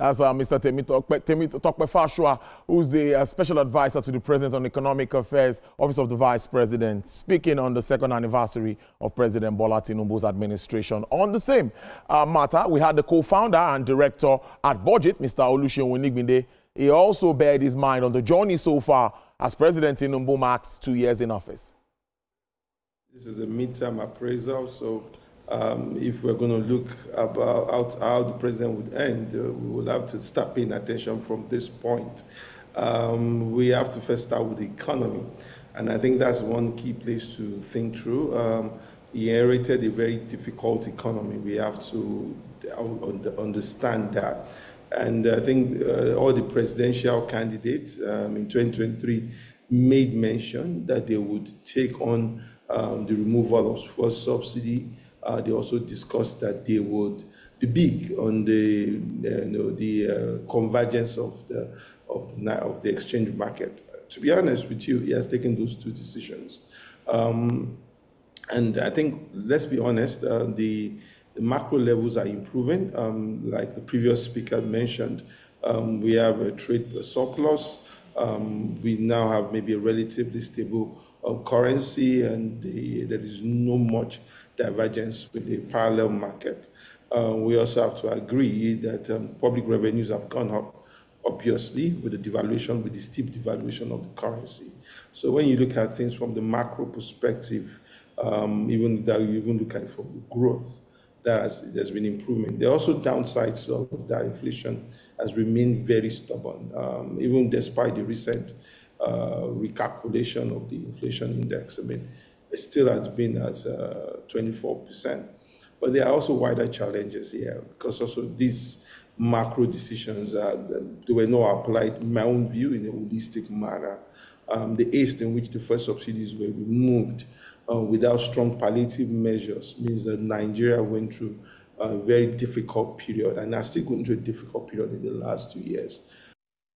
That's Mr. Tokpe Fashua, who's the special advisor to the President on Economic Affairs, Office of the Vice President, speaking on the second anniversary of President Bola Tinubu's administration. On the same matter, we had the co-founder and director at Budget, Mr. Oluseun Onigbinde. He also bared his mind on the journey so far as President Tinubu marks 2 years in office. This is a midterm appraisal, so if we're going to look about how the president would end, we will have to start paying attention from this point. We have to first start with the economy, and I think that's one key place to think through. He inherited a very difficult economy. We have to understand that. And I think all the presidential candidates in 2023 made mention that they would take on the removal of fuel subsidy. They also discussed that they would be big on the convergence of the exchange market. To be honest with you, he has taken those two decisions, and I think, let's be honest, the macro levels are improving. Like the previous speaker mentioned, we have a trade surplus. We now have maybe a relatively stable currency, and there is no much divergence with the parallel market. We also have to agree that public revenues have gone up, obviously, with the steep devaluation of the currency. So when you look at things from the macro perspective, even look at it from the growth, there's been improvement. There are also downsides of that. Inflation has remained very stubborn, even despite the recent recalculation of the inflation index. I mean, it still has been at 24%. But there are also wider challenges here, because also these macro decisions, they were not applied, in my own view, in a holistic manner. The haste in which the first subsidies were removed without strong palliative measures means that Nigeria went through a very difficult period, and are still going through a difficult period in the last 2 years.